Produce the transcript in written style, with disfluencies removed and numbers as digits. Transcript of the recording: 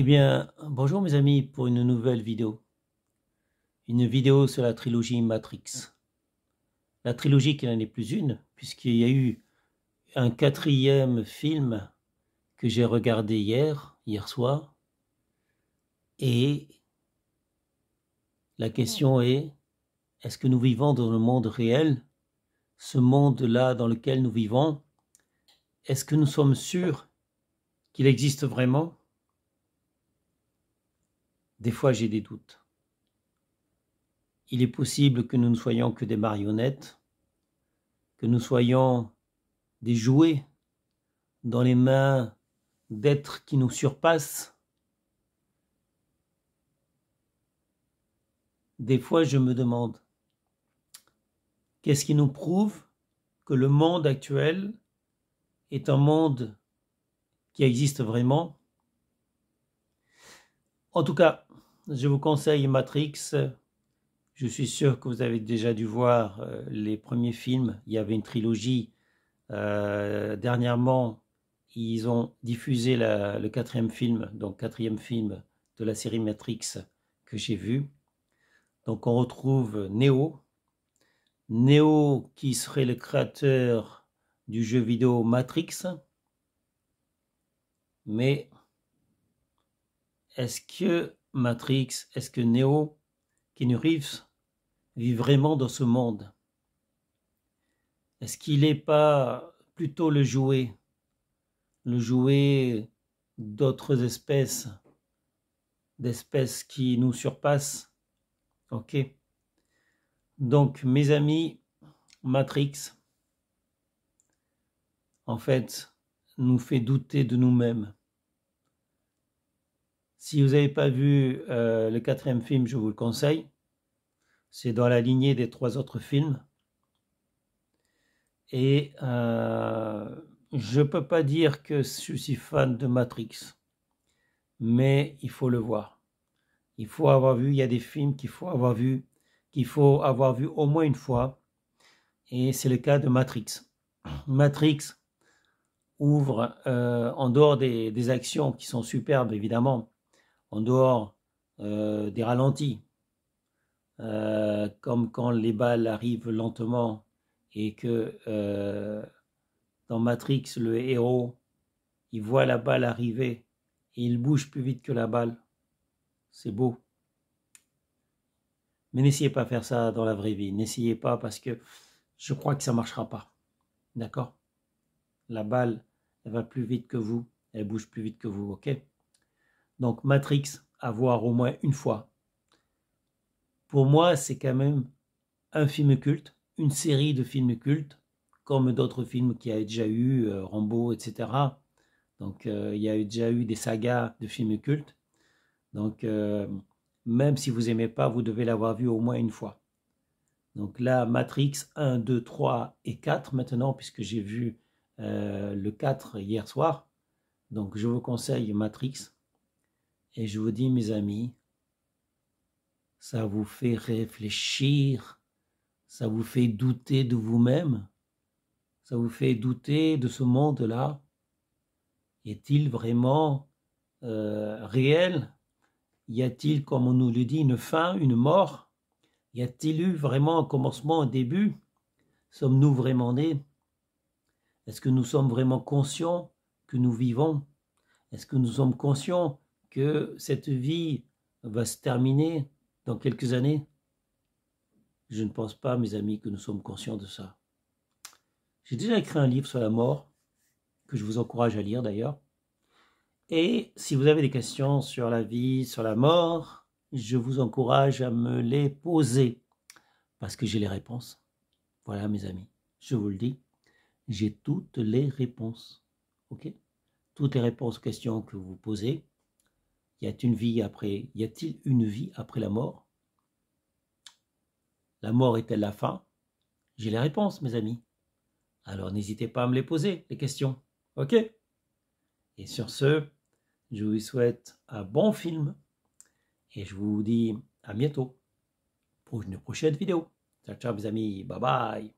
Eh bien, bonjour mes amis pour une nouvelle vidéo. Une vidéo sur la trilogie Matrix. La trilogie qui n'en est plus une, puisqu'il y a eu un 4e film que j'ai regardé hier soir. Et la question est, est-ce que nous vivons dans le monde réel? Ce monde-là dans lequel nous vivons, est-ce que nous sommes sûrs qu'il existe vraiment? Des fois, j'ai des doutes. Il est possible que nous ne soyons que des marionnettes, que nous soyons des jouets dans les mains d'êtres qui nous surpassent. Des fois, je me demande, qu'est-ce qui nous prouve que le monde actuel est un monde qui existe vraiment? En tout cas, je vous conseille Matrix. Je suis sûr que vous avez déjà dû voir les premiers films. Il y avait une trilogie. Dernièrement, ils ont diffusé le 4e film, donc 4e film de la série Matrix que j'ai vu. Donc on retrouve Neo. Neo qui serait le créateur du jeu vidéo Matrix. Mais est-ce que Matrix, est-ce que Neo, Keanu Reeves, vit vraiment dans ce monde? Est-ce qu'il n'est pas plutôt le jouet d'autres espèces, d'espèces qui nous surpassent? Ok. Donc, mes amis, Matrix, en fait, nous fait douter de nous-mêmes. Si vous n'avez pas vu le 4e film, je vous le conseille. C'est dans la lignée des 3 autres films. Et je ne peux pas dire que je suis fan de Matrix, mais il faut le voir. Il faut avoir vu, il y a des films qu'il faut avoir vu au moins une fois, et c'est le cas de Matrix. Matrix ouvre, en dehors des actions qui sont superbes évidemment, en dehors des ralentis, comme quand les balles arrivent lentement et que dans Matrix, le héros, il voit la balle arriver et il bouge plus vite que la balle. C'est beau. Mais n'essayez pas de faire ça dans la vraie vie. N'essayez pas parce que je crois que ça ne marchera pas. D'accord? La balle, elle va plus vite que vous. Elle bouge plus vite que vous, ok? Donc Matrix, à voir au moins une fois. Pour moi, c'est quand même un film culte, une série de films cultes, comme d'autres films qu'il y a déjà eu, Rambo, etc. Donc il y a déjà eu des sagas de films cultes. Donc même si vous n'aimez pas, vous devez l'avoir vu au moins une fois. Donc là, Matrix 1, 2, 3 et 4 maintenant, puisque j'ai vu le 4 hier soir. Donc je vous conseille Matrix. Et je vous dis, mes amis, ça vous fait réfléchir, ça vous fait douter de vous-même, ça vous fait douter de ce monde-là. Est-il vraiment réel? Y a-t-il, comme on nous le dit, une fin, une mort? Y a-t-il eu vraiment un commencement, un début? Sommes-nous vraiment nés? Est-ce que nous sommes vraiment conscients que nous vivons? Est-ce que nous sommes conscients que cette vie va se terminer dans quelques années? Je ne pense pas, mes amis, que nous sommes conscients de ça. J'ai déjà écrit un livre sur la mort, que je vous encourage à lire d'ailleurs. Et si vous avez des questions sur la vie, sur la mort, je vous encourage à me les poser, parce que j'ai les réponses. Voilà, mes amis, je vous le dis, j'ai toutes les réponses. Ok? Toutes les réponses aux questions que vous posez. Y a-t-il une vie après la mort? La mort est-elle la fin? J'ai les réponses, mes amis. Alors n'hésitez pas à me les poser, les questions. Ok? Et sur ce, je vous souhaite un bon film et je vous dis à bientôt pour une prochaine vidéo. Ciao, ciao, mes amis. Bye bye.